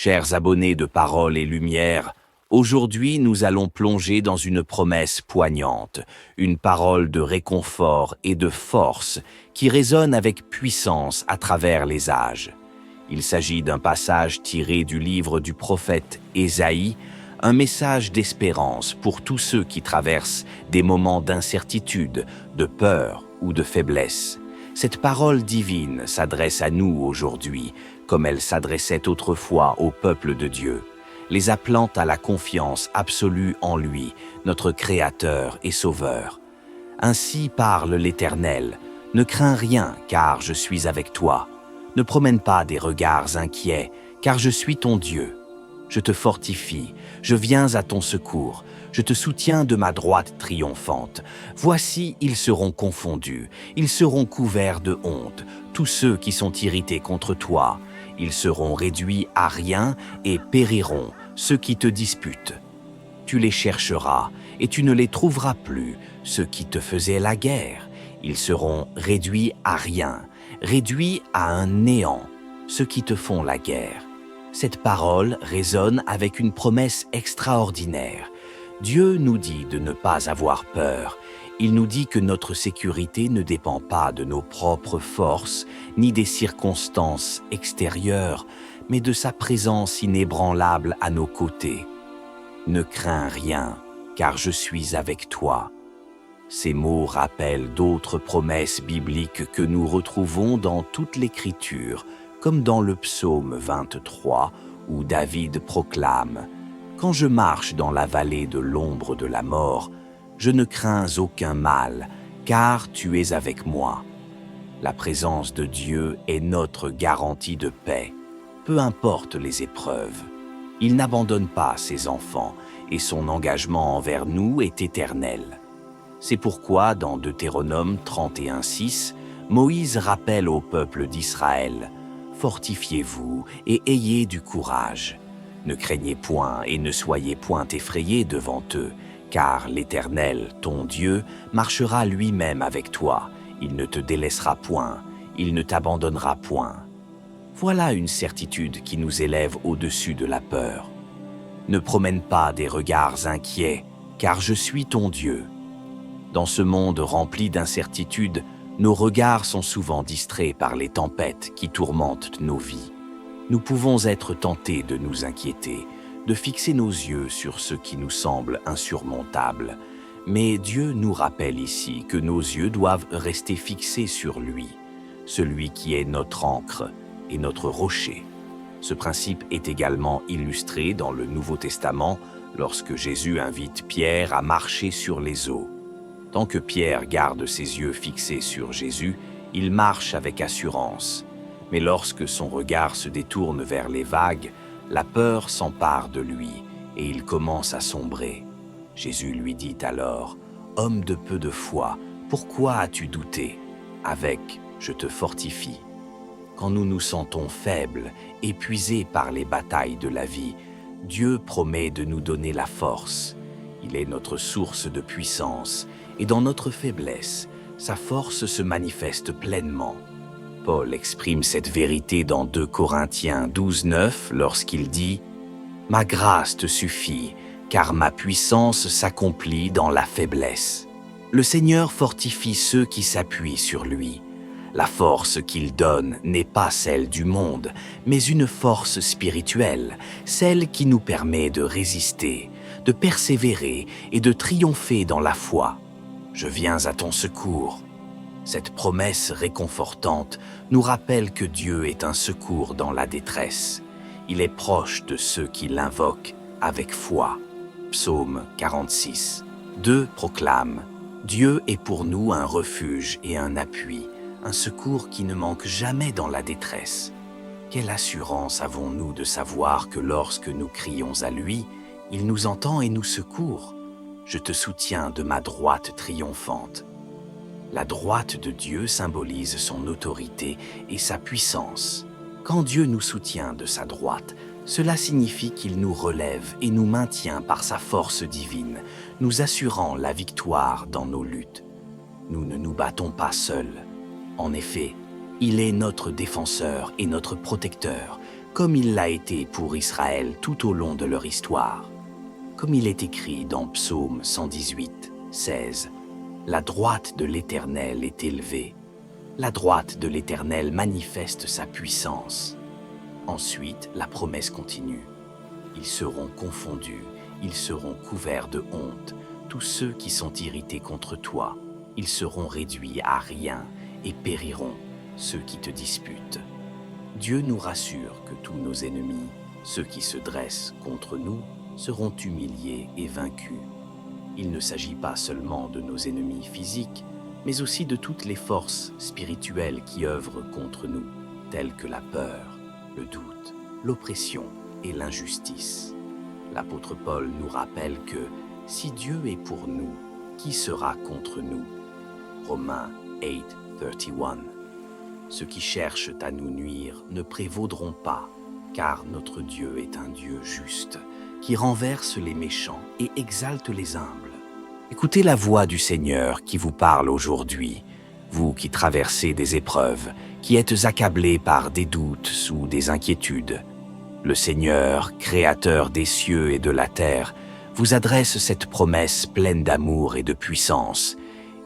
Chers abonnés de Parole et Lumière, aujourd'hui nous allons plonger dans une promesse poignante, une parole de réconfort et de force qui résonne avec puissance à travers les âges. Il s'agit d'un passage tiré du livre du prophète Ésaïe, un message d'espérance pour tous ceux qui traversent des moments d'incertitude, de peur ou de faiblesse. Cette parole divine s'adresse à nous aujourd'hui, comme elle s'adressait autrefois au peuple de Dieu, les appelant à la confiance absolue en lui, notre Créateur et Sauveur. Ainsi parle l'Éternel, ne crains rien, car je suis avec toi. Ne promène pas des regards inquiets, car je suis ton Dieu. Je te fortifie, je viens à ton secours, je te soutiens de ma droite triomphante. Voici, ils seront confondus, ils seront couverts de honte, tous ceux qui sont irrités contre toi. Ils seront réduits à rien et périront, ceux qui te disputent. Tu les chercheras et tu ne les trouveras plus, ceux qui te faisaient la guerre. Ils seront réduits à rien, réduits à un néant, ceux qui te font la guerre. Cette parole résonne avec une promesse extraordinaire. Dieu nous dit de ne pas avoir peur. Il nous dit que notre sécurité ne dépend pas de nos propres forces, ni des circonstances extérieures, mais de sa présence inébranlable à nos côtés. Ne crains rien, car je suis avec toi. Ces mots rappellent d'autres promesses bibliques que nous retrouvons dans toute l'Écriture, comme dans le psaume 23, où David proclame « Quand je marche dans la vallée de l'ombre de la mort, je ne crains aucun mal, car tu es avec moi. » La présence de Dieu est notre garantie de paix, peu importe les épreuves. Il n'abandonne pas ses enfants, et son engagement envers nous est éternel. C'est pourquoi, dans Deutéronome 31:6, Moïse rappelle au peuple d'Israël « Fortifiez-vous et ayez du courage. Ne craignez point et ne soyez point effrayés devant eux, car l'Éternel, ton Dieu, marchera lui-même avec toi. Il ne te délaissera point, il ne t'abandonnera point. » Voilà une certitude qui nous élève au-dessus de la peur. Ne promène pas des regards inquiets, car je suis ton Dieu. Dans ce monde rempli d'incertitudes, nos regards sont souvent distraits par les tempêtes qui tourmentent nos vies. Nous pouvons être tentés de nous inquiéter, de fixer nos yeux sur ce qui nous semble insurmontable. Mais Dieu nous rappelle ici que nos yeux doivent rester fixés sur lui, celui qui est notre ancre et notre rocher. Ce principe est également illustré dans le Nouveau Testament lorsque Jésus invite Pierre à marcher sur les eaux. Tant que Pierre garde ses yeux fixés sur Jésus, il marche avec assurance. Mais lorsque son regard se détourne vers les vagues, la peur s'empare de lui et il commence à sombrer. Jésus lui dit alors « Homme de peu de foi, pourquoi as-tu douté? Avec, je te fortifie. » Quand nous nous sentons faibles, épuisés par les batailles de la vie, Dieu promet de nous donner la force. Il est notre source de puissance et dans notre faiblesse, sa force se manifeste pleinement. Paul exprime cette vérité dans 2 Corinthiens 12:9 lorsqu'il dit « Ma grâce te suffit, car ma puissance s'accomplit dans la faiblesse. » Le Seigneur fortifie ceux qui s'appuient sur lui. La force qu'il donne n'est pas celle du monde, mais une force spirituelle, celle qui nous permet de résister, de persévérer et de triompher dans la foi. Je viens à ton secours. Cette promesse réconfortante nous rappelle que Dieu est un secours dans la détresse. Il est proche de ceux qui l'invoquent avec foi. Psaume 46. 2 proclame « Dieu est pour nous un refuge et un appui, un secours qui ne manque jamais dans la détresse. » Quelle assurance avons-nous de savoir que lorsque nous crions à lui, il nous entend et nous secourt. Je te soutiens de ma droite triomphante. La droite de Dieu symbolise son autorité et sa puissance. Quand Dieu nous soutient de sa droite, cela signifie qu'il nous relève et nous maintient par sa force divine, nous assurant la victoire dans nos luttes. Nous ne nous battons pas seuls. En effet, il est notre défenseur et notre protecteur, comme il l'a été pour Israël tout au long de leur histoire. Comme il est écrit dans Psaume 118, 16, « La droite de l'Éternel est élevée. La droite de l'Éternel manifeste sa puissance. » Ensuite, la promesse continue. « Ils seront confondus, ils seront couverts de honte, tous ceux qui sont irrités contre toi. Ils seront réduits à rien et périront, ceux qui te disputent. » Dieu nous rassure que tous nos ennemis, ceux qui se dressent contre nous, seront humiliés et vaincus. Il ne s'agit pas seulement de nos ennemis physiques, mais aussi de toutes les forces spirituelles qui œuvrent contre nous, telles que la peur, le doute, l'oppression et l'injustice. L'apôtre Paul nous rappelle que si Dieu est pour nous, qui sera contre nous? Romains 8, 31. Ceux qui cherchent à nous nuire ne prévaudront pas, car notre Dieu est un Dieu juste, qui renverse les méchants et exalte les humbles. Écoutez la voix du Seigneur qui vous parle aujourd'hui, vous qui traversez des épreuves, qui êtes accablés par des doutes ou des inquiétudes. Le Seigneur, créateur des cieux et de la terre, vous adresse cette promesse pleine d'amour et de puissance.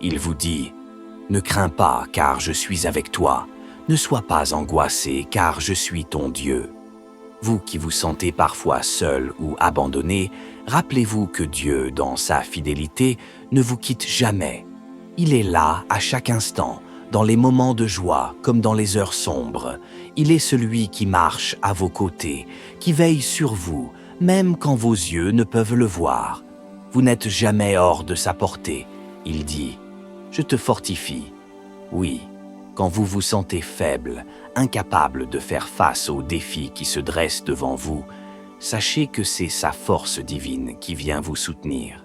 Il vous dit « Ne crains pas, car je suis avec toi. Ne sois pas angoissé, car je suis ton Dieu. » Vous qui vous sentez parfois seul ou abandonné, rappelez-vous que Dieu, dans sa fidélité, ne vous quitte jamais. Il est là à chaque instant, dans les moments de joie comme dans les heures sombres. Il est celui qui marche à vos côtés, qui veille sur vous, même quand vos yeux ne peuvent le voir. Vous n'êtes jamais hors de sa portée. Il dit « Je te fortifie. » Oui, quand vous vous sentez faible, incapable de faire face aux défis qui se dressent devant vous, sachez que c'est sa force divine qui vient vous soutenir.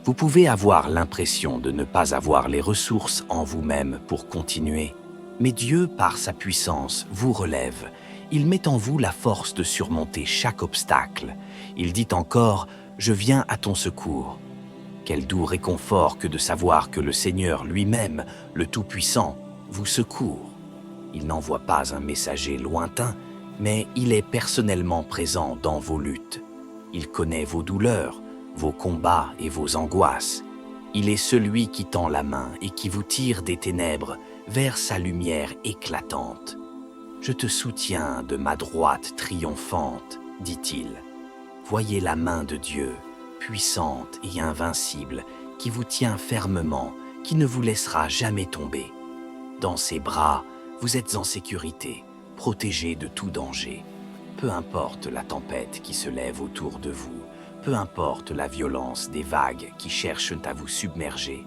Vous pouvez avoir l'impression de ne pas avoir les ressources en vous-même pour continuer, mais Dieu, par sa puissance, vous relève. Il met en vous la force de surmonter chaque obstacle. Il dit encore « Je viens à ton secours ». Quel doux réconfort que de savoir que le Seigneur lui-même, le Tout-Puissant, vous secourt. Il n'envoie pas un messager lointain, mais il est personnellement présent dans vos luttes. Il connaît vos douleurs, vos combats et vos angoisses. Il est celui qui tend la main et qui vous tire des ténèbres vers sa lumière éclatante. « Je te soutiens de ma droite triomphante, dit-il. Voyez la main de Dieu, puissante et invincible, qui vous tient fermement, qui ne vous laissera jamais tomber. Dans ses bras, vous êtes en sécurité, protégé de tout danger. Peu importe la tempête qui se lève autour de vous, peu importe la violence des vagues qui cherchent à vous submerger,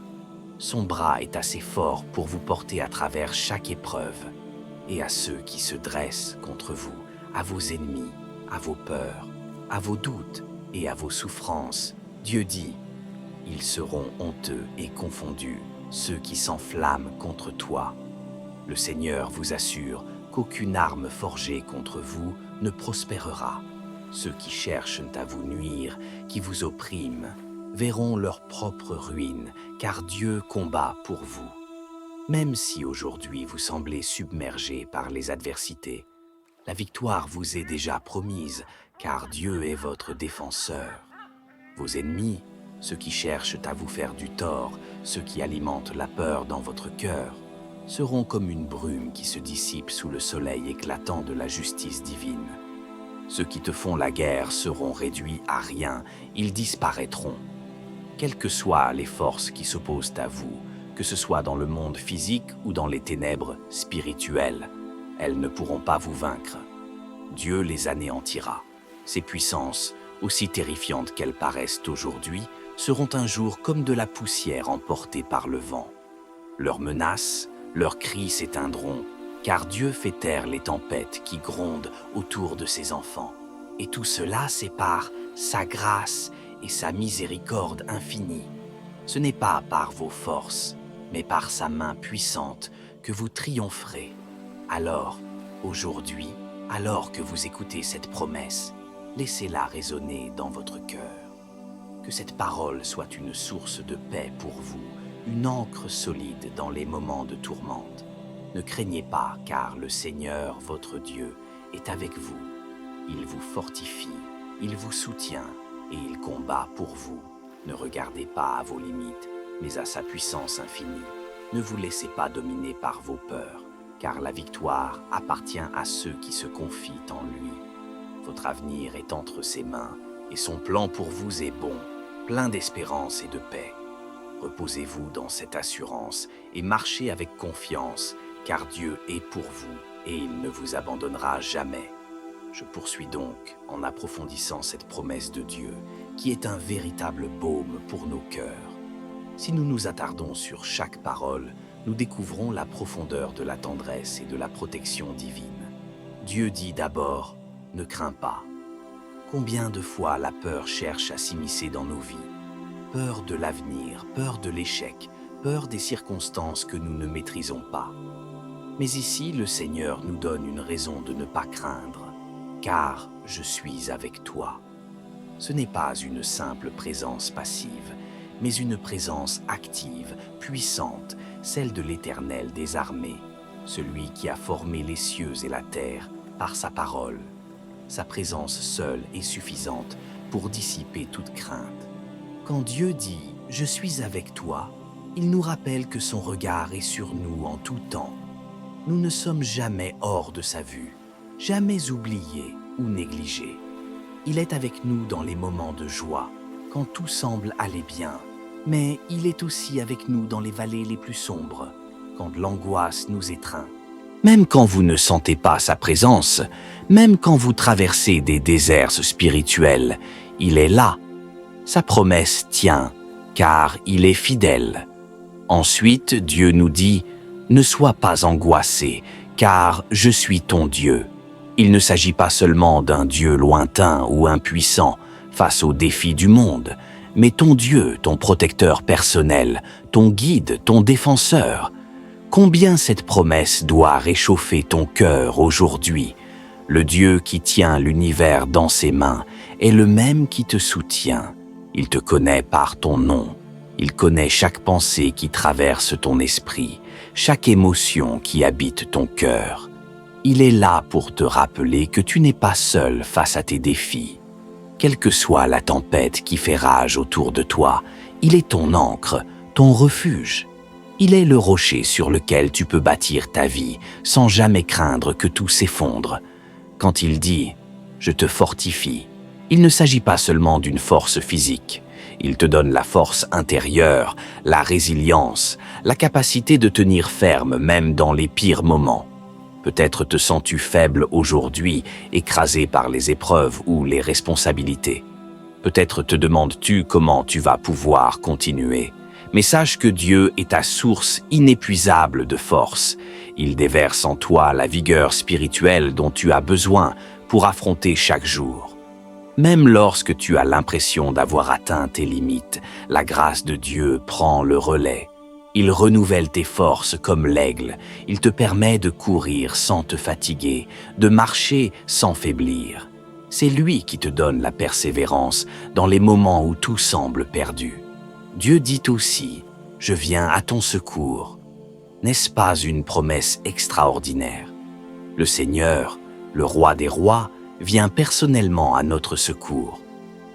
son bras est assez fort pour vous porter à travers chaque épreuve. Et à ceux qui se dressent contre vous, à vos ennemis, à vos peurs, à vos doutes et à vos souffrances, Dieu dit « Ils seront honteux et confondus, ceux qui s'enflamment contre toi. » Le Seigneur vous assure qu'aucune arme forgée contre vous ne prospérera. Ceux qui cherchent à vous nuire, qui vous oppriment, verront leur propre ruine, car Dieu combat pour vous. Même si aujourd'hui vous semblez submergé par les adversités, la victoire vous est déjà promise, car Dieu est votre défenseur. Vos ennemis, ceux qui cherchent à vous faire du tort, ceux qui alimentent la peur dans votre cœur, seront comme une brume qui se dissipe sous le soleil éclatant de la justice divine. Ceux qui te font la guerre seront réduits à rien, ils disparaîtront. Quelles que soient les forces qui s'opposent à vous, que ce soit dans le monde physique ou dans les ténèbres spirituelles, elles ne pourront pas vous vaincre. Dieu les anéantira. Ces puissances, aussi terrifiantes qu'elles paraissent aujourd'hui, seront un jour comme de la poussière emportée par le vent. Leurs menaces, leurs cris s'éteindront, car Dieu fait taire les tempêtes qui grondent autour de ses enfants. Et tout cela, c'est par sa grâce et sa miséricorde infinie. Ce n'est pas par vos forces, mais par sa main puissante que vous triompherez. Alors, aujourd'hui, alors que vous écoutez cette promesse, laissez-la résonner dans votre cœur. Que cette parole soit une source de paix pour vous, une ancre solide dans les moments de tourmente. Ne craignez pas, car le Seigneur, votre Dieu, est avec vous. Il vous fortifie, il vous soutient et il combat pour vous. Ne regardez pas à vos limites, mais à sa puissance infinie. Ne vous laissez pas dominer par vos peurs, car la victoire appartient à ceux qui se confient en lui. Votre avenir est entre ses mains, et son plan pour vous est bon, plein d'espérance et de paix. Reposez-vous dans cette assurance et marchez avec confiance, car Dieu est pour vous et il ne vous abandonnera jamais. Je poursuis donc en approfondissant cette promesse de Dieu, qui est un véritable baume pour nos cœurs. Si nous nous attardons sur chaque parole, nous découvrons la profondeur de la tendresse et de la protection divine. Dieu dit d'abord, « Ne crains pas ». Combien de fois la peur cherche à s'immiscer dans nos vies? Peur de l'avenir, peur de l'échec, peur des circonstances que nous ne maîtrisons pas. Mais ici, le Seigneur nous donne une raison de ne pas craindre, car je suis avec toi. Ce n'est pas une simple présence passive, mais une présence active, puissante, celle de l'Éternel des armées, celui qui a formé les cieux et la terre par sa parole. Sa présence seule est suffisante pour dissiper toute crainte. Quand Dieu dit « Je suis avec toi », il nous rappelle que son regard est sur nous en tout temps. Nous ne sommes jamais hors de sa vue, jamais oubliés ou négligés. Il est avec nous dans les moments de joie, quand tout semble aller bien, mais il est aussi avec nous dans les vallées les plus sombres, quand l'angoisse nous étreint. Même quand vous ne sentez pas sa présence, même quand vous traversez des déserts spirituels, il est là. Sa promesse tient, car il est fidèle. Ensuite, Dieu nous dit « Ne sois pas angoissé, car je suis ton Dieu ». Il ne s'agit pas seulement d'un Dieu lointain ou impuissant face aux défis du monde, mais ton Dieu, ton protecteur personnel, ton guide, ton défenseur. Combien cette promesse doit réchauffer ton cœur aujourd'hui. Le Dieu qui tient l'univers dans ses mains est le même qui te soutient. Il te connaît par ton nom. Il connaît chaque pensée qui traverse ton esprit, chaque émotion qui habite ton cœur. Il est là pour te rappeler que tu n'es pas seul face à tes défis. Quelle que soit la tempête qui fait rage autour de toi, il est ton ancre, ton refuge. Il est le rocher sur lequel tu peux bâtir ta vie sans jamais craindre que tout s'effondre. Quand il dit « Je te fortifie », il ne s'agit pas seulement d'une force physique. Il te donne la force intérieure, la résilience, la capacité de tenir ferme même dans les pires moments. Peut-être te sens-tu faible aujourd'hui, écrasé par les épreuves ou les responsabilités. Peut-être te demandes-tu comment tu vas pouvoir continuer. Mais sache que Dieu est ta source inépuisable de force. Il déverse en toi la vigueur spirituelle dont tu as besoin pour affronter chaque jour. Même lorsque tu as l'impression d'avoir atteint tes limites, la grâce de Dieu prend le relais. Il renouvelle tes forces comme l'aigle. Il te permet de courir sans te fatiguer, de marcher sans faiblir. C'est lui qui te donne la persévérance dans les moments où tout semble perdu. Dieu dit aussi « Je viens à ton secours ». N'est-ce pas une promesse extraordinaire? Le Seigneur, le Roi des rois, vient personnellement à notre secours.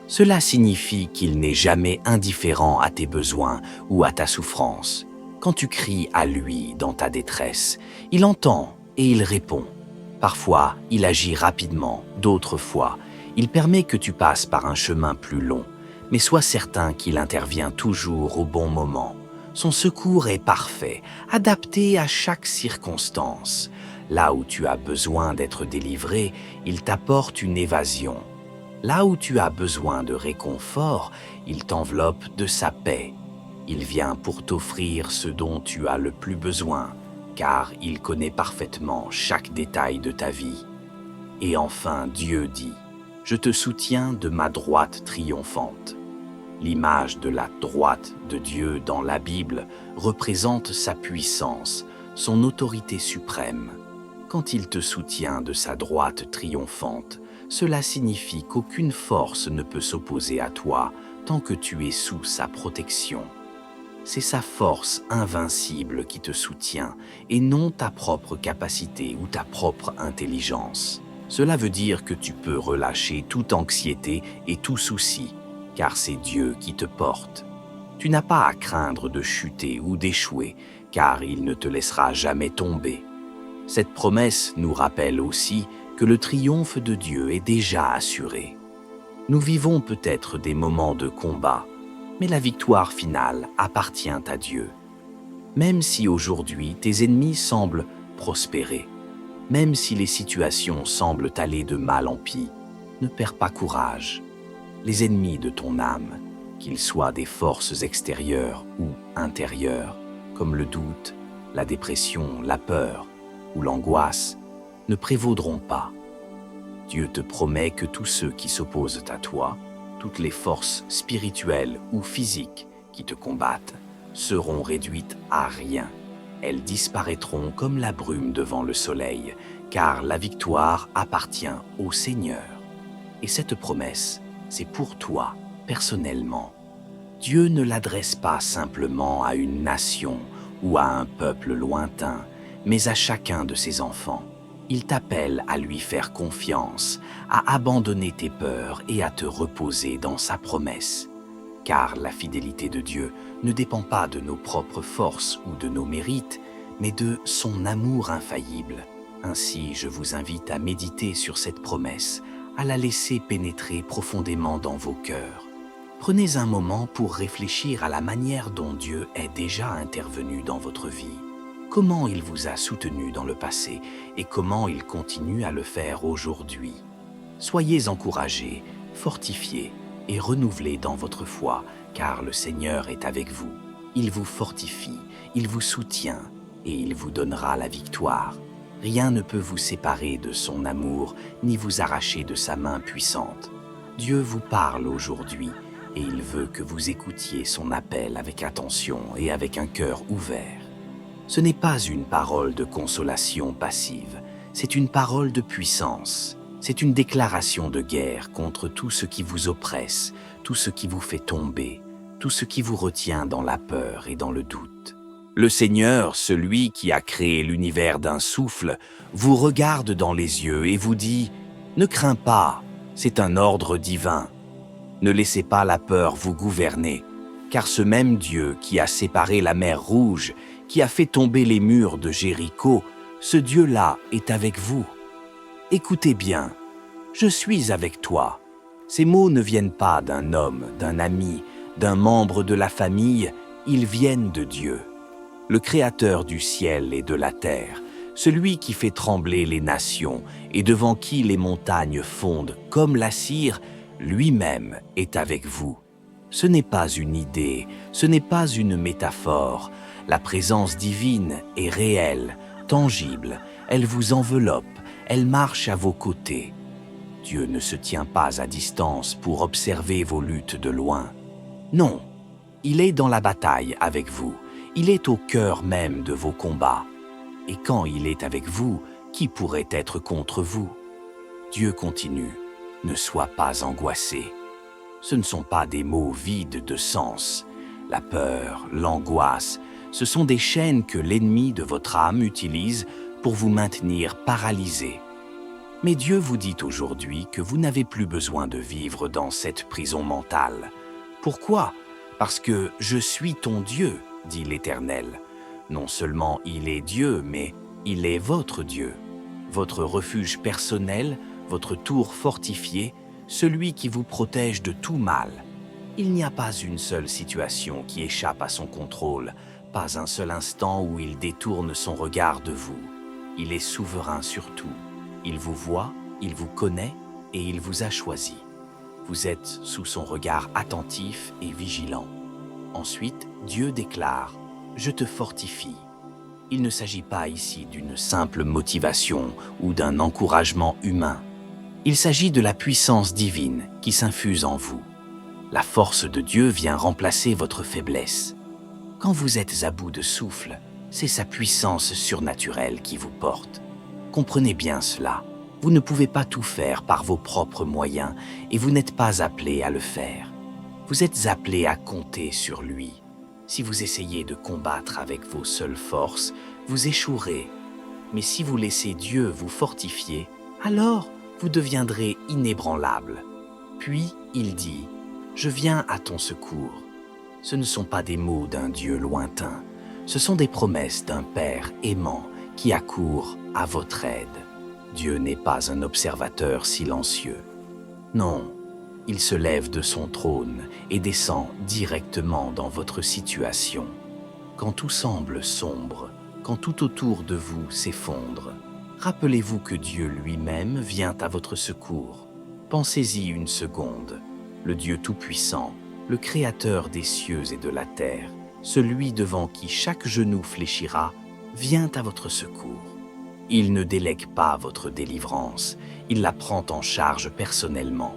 Cela signifie qu'il n'est jamais indifférent à tes besoins ou à ta souffrance. Quand tu cries à lui dans ta détresse, il entend et il répond. Parfois, il agit rapidement, d'autres fois, il permet que tu passes par un chemin plus long. Mais sois certain qu'il intervient toujours au bon moment. Son secours est parfait, adapté à chaque circonstance. Là où tu as besoin d'être délivré, il t'apporte une évasion. Là où tu as besoin de réconfort, il t'enveloppe de sa paix. Il vient pour t'offrir ce dont tu as le plus besoin, car il connaît parfaitement chaque détail de ta vie. Et enfin, Dieu dit « Je te soutiens de ma droite triomphante ». L'image de la droite de Dieu dans la Bible représente sa puissance, son autorité suprême. Quand il te soutient de sa droite triomphante, cela signifie qu'aucune force ne peut s'opposer à toi tant que tu es sous sa protection. C'est sa force invincible qui te soutient et non ta propre capacité ou ta propre intelligence. Cela veut dire que tu peux relâcher toute anxiété et tout souci, car c'est Dieu qui te porte. Tu n'as pas à craindre de chuter ou d'échouer, car il ne te laissera jamais tomber. Cette promesse nous rappelle aussi que le triomphe de Dieu est déjà assuré. Nous vivons peut-être des moments de combat, mais la victoire finale appartient à Dieu. Même si aujourd'hui tes ennemis semblent prospérer, même si les situations semblent aller de mal en pis, ne perds pas courage. Les ennemis de ton âme, qu'ils soient des forces extérieures ou intérieures, comme le doute, la dépression, la peur ou l'angoisse, ne prévaudront pas. Dieu te promet que tous ceux qui s'opposent à toi, toutes les forces spirituelles ou physiques qui te combattent, seront réduites à rien. Elles disparaîtront comme la brume devant le soleil, car la victoire appartient au Seigneur. Et cette promesse, c'est pour toi, personnellement. Dieu ne l'adresse pas simplement à une nation ou à un peuple lointain, mais à chacun de ses enfants. Il t'appelle à lui faire confiance, à abandonner tes peurs et à te reposer dans sa promesse. Car la fidélité de Dieu ne dépend pas de nos propres forces ou de nos mérites, mais de son amour infaillible. Ainsi, je vous invite à méditer sur cette promesse, à la laisser pénétrer profondément dans vos cœurs. Prenez un moment pour réfléchir à la manière dont Dieu est déjà intervenu dans votre vie. Comment il vous a soutenu dans le passé et comment il continue à le faire aujourd'hui. Soyez encouragés, fortifiés et renouvelés dans votre foi, car le Seigneur est avec vous. Il vous fortifie, il vous soutient et il vous donnera la victoire. Rien ne peut vous séparer de son amour ni vous arracher de sa main puissante. Dieu vous parle aujourd'hui et il veut que vous écoutiez son appel avec attention et avec un cœur ouvert. Ce n'est pas une parole de consolation passive, c'est une parole de puissance. C'est une déclaration de guerre contre tout ce qui vous oppresse, tout ce qui vous fait tomber, tout ce qui vous retient dans la peur et dans le doute. Le Seigneur, celui qui a créé l'univers d'un souffle, vous regarde dans les yeux et vous dit « Ne crains pas, c'est un ordre divin. Ne laissez pas la peur vous gouverner, car ce même Dieu qui a séparé la mer Rouge, qui a fait tomber les murs de Jéricho, ce Dieu-là est avec vous. Écoutez bien, je suis avec toi. » Ces mots ne viennent pas d'un homme, d'un ami, d'un membre de la famille, ils viennent de Dieu. Le Créateur du ciel et de la terre, celui qui fait trembler les nations et devant qui les montagnes fondent comme la cire, lui-même est avec vous. Ce n'est pas une idée, ce n'est pas une métaphore. La présence divine est réelle, tangible, elle vous enveloppe, elle marche à vos côtés. Dieu ne se tient pas à distance pour observer vos luttes de loin. Non, il est dans la bataille avec vous, il est au cœur même de vos combats. Et quand il est avec vous, qui pourrait être contre vous? Dieu continue, ne sois pas angoissé. Ce ne sont pas des mots vides de sens. La peur, l'angoisse, ce sont des chaînes que l'ennemi de votre âme utilise pour vous maintenir paralysé. Mais Dieu vous dit aujourd'hui que vous n'avez plus besoin de vivre dans cette prison mentale. Pourquoi? Parce que je suis ton Dieu, dit l'Éternel. Non seulement il est Dieu, mais il est votre Dieu, votre refuge personnel, votre tour fortifié, celui qui vous protège de tout mal. Il n'y a pas une seule situation qui échappe à son contrôle, pas un seul instant où il détourne son regard de vous. Il est souverain sur tout. Il vous voit, il vous connaît et il vous a choisi. Vous êtes sous son regard attentif et vigilant. Ensuite, Dieu déclare « Je te fortifie ». Il ne s'agit pas ici d'une simple motivation ou d'un encouragement humain. Il s'agit de la puissance divine qui s'infuse en vous. La force de Dieu vient remplacer votre faiblesse. Quand vous êtes à bout de souffle, c'est sa puissance surnaturelle qui vous porte. Comprenez bien cela. Vous ne pouvez pas tout faire par vos propres moyens et vous n'êtes pas appelé à le faire. Vous êtes appelé à compter sur lui. Si vous essayez de combattre avec vos seules forces, vous échouerez. Mais si vous laissez Dieu vous fortifier, alors vous deviendrez inébranlable. Puis il dit, « Je viens à ton secours ». Ce ne sont pas des mots d'un Dieu lointain, ce sont des promesses d'un Père aimant qui accourt à votre aide. Dieu n'est pas un observateur silencieux. Non, il se lève de son trône et descend directement dans votre situation. Quand tout semble sombre, quand tout autour de vous s'effondre, rappelez-vous que Dieu lui-même vient à votre secours. Pensez-y une seconde. Le Dieu Tout-Puissant, le Créateur des cieux et de la terre, celui devant qui chaque genou fléchira, vient à votre secours. Il ne délègue pas votre délivrance, il la prend en charge personnellement.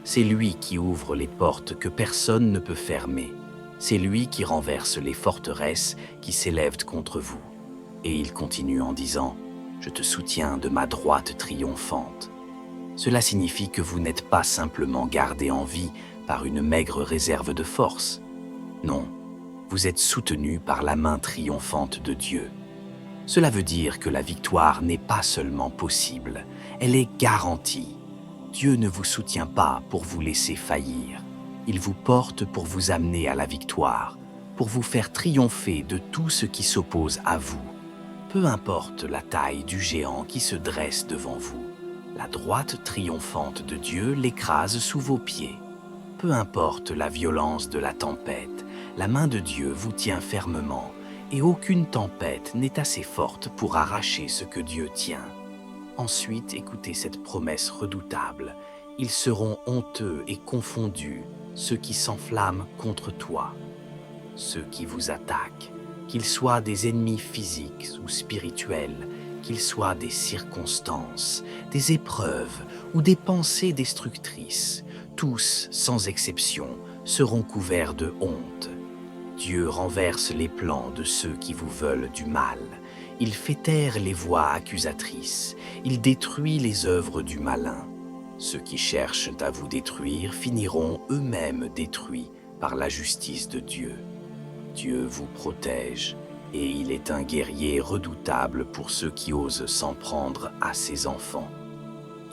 C'est lui qui ouvre les portes que personne ne peut fermer. C'est lui qui renverse les forteresses qui s'élèvent contre vous. Et il continue en disant « Je te soutiens de ma droite triomphante ». Cela signifie que vous n'êtes pas simplement gardé en vie par une maigre réserve de force. Non, vous êtes soutenu par la main triomphante de Dieu. Cela veut dire que la victoire n'est pas seulement possible, elle est garantie. Dieu ne vous soutient pas pour vous laisser faillir. Il vous porte pour vous amener à la victoire, pour vous faire triompher de tout ce qui s'oppose à vous. Peu importe la taille du géant qui se dresse devant vous, la droite triomphante de Dieu l'écrase sous vos pieds. Peu importe la violence de la tempête, la main de Dieu vous tient fermement et aucune tempête n'est assez forte pour arracher ce que Dieu tient. Ensuite, écoutez cette promesse redoutable. Ils seront honteux et confondus, ceux qui s'enflamment contre toi. Ceux qui vous attaquent, qu'ils soient des ennemis physiques ou spirituels, qu'ils soient des circonstances, des épreuves ou des pensées destructrices, tous, sans exception, seront couverts de honte. Dieu renverse les plans de ceux qui vous veulent du mal. Il fait taire les voix accusatrices. Il détruit les œuvres du malin. Ceux qui cherchent à vous détruire finiront eux-mêmes détruits par la justice de Dieu. Dieu vous protège et il est un guerrier redoutable pour ceux qui osent s'en prendre à ses enfants.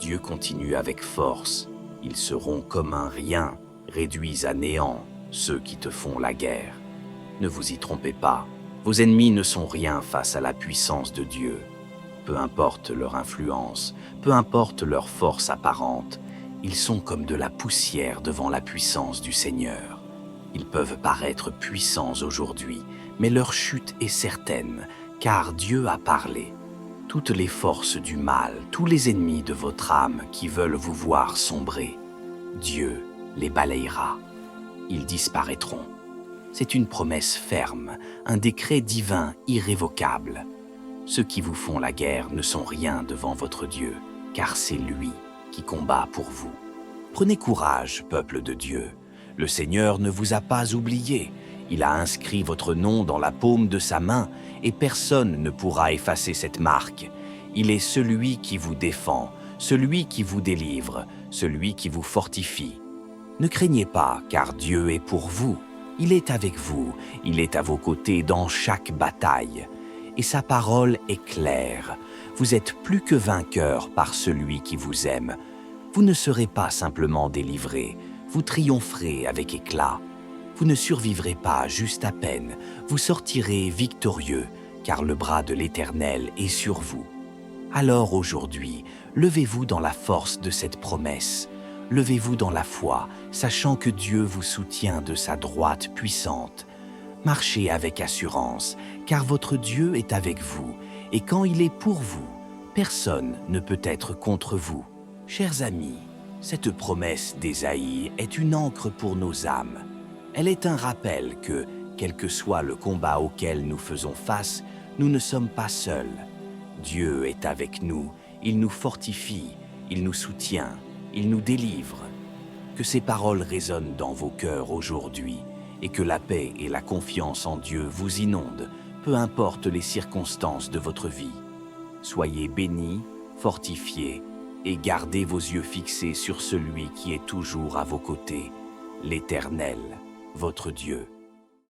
Dieu continue avec force. Ils seront comme un rien, réduits à néant, ceux qui te font la guerre. Ne vous y trompez pas, vos ennemis ne sont rien face à la puissance de Dieu. Peu importe leur influence, peu importe leur force apparente, ils sont comme de la poussière devant la puissance du Seigneur. Ils peuvent paraître puissants aujourd'hui, mais leur chute est certaine, car Dieu a parlé. Toutes les forces du mal, tous les ennemis de votre âme qui veulent vous voir sombrer, Dieu les balayera. Ils disparaîtront. C'est une promesse ferme, un décret divin irrévocable. Ceux qui vous font la guerre ne sont rien devant votre Dieu, car c'est lui qui combat pour vous. Prenez courage, peuple de Dieu. Le Seigneur ne vous a pas oublié. Il a inscrit votre nom dans la paume de sa main et personne ne pourra effacer cette marque. Il est celui qui vous défend, celui qui vous délivre, celui qui vous fortifie. Ne craignez pas, car Dieu est pour vous. Il est avec vous, il est à vos côtés dans chaque bataille. Et sa parole est claire. Vous êtes plus que vainqueur par celui qui vous aime. Vous ne serez pas simplement délivrés, vous triompherez avec éclat. Vous ne survivrez pas juste à peine, vous sortirez victorieux, car le bras de l'Éternel est sur vous. Alors aujourd'hui, levez-vous dans la force de cette promesse. Levez-vous dans la foi, sachant que Dieu vous soutient de sa droite puissante. Marchez avec assurance, car votre Dieu est avec vous, et quand il est pour vous, personne ne peut être contre vous. Chers amis, cette promesse d'Ésaïe est une encre pour nos âmes. Elle est un rappel que, quel que soit le combat auquel nous faisons face, nous ne sommes pas seuls. Dieu est avec nous, il nous fortifie, il nous soutient, il nous délivre. Que ces paroles résonnent dans vos cœurs aujourd'hui et que la paix et la confiance en Dieu vous inondent, peu importe les circonstances de votre vie. Soyez bénis, fortifiés et gardez vos yeux fixés sur celui qui est toujours à vos côtés, l'Éternel, votre Dieu.